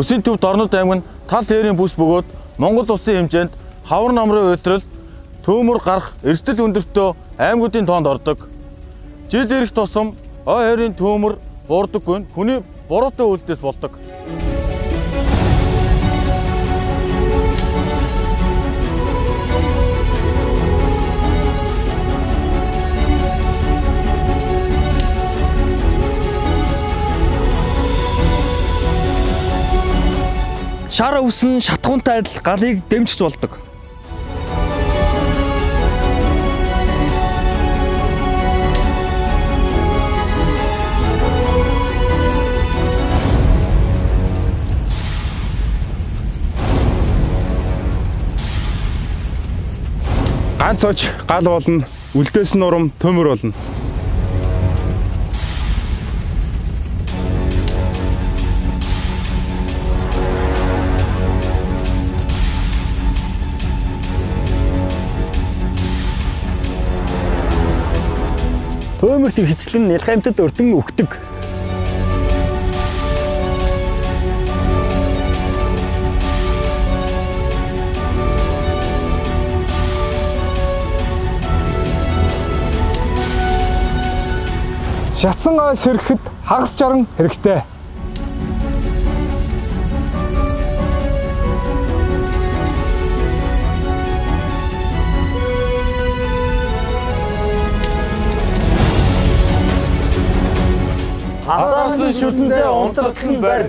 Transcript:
Бүсийн төв Дорнод аймаг нь тал тэрийн бүс бөгөөд Монгол улсын хэмжээнд хавар намрын уйтрал төмөр гарах эрсдэл өндөртөө аймагуудын тоонд ордог. Жил ирэх тусам ой хайрын төмөр буурдаггүй нь хүний буруутай үйлдэлээс болдог. Шар үсэн шатхуунтай адил галыг дэмжиж болдог. Ганц оч гал болно, үлдээс нь урам төмөр болно. Төмөрт хэвчлэн нялх амьтад өрдөн өгдөг. Шатсан ой сэрхэд хагас жаран хэрэгтэй. Асаасан шүтэнцээ унтрахдах нь барь.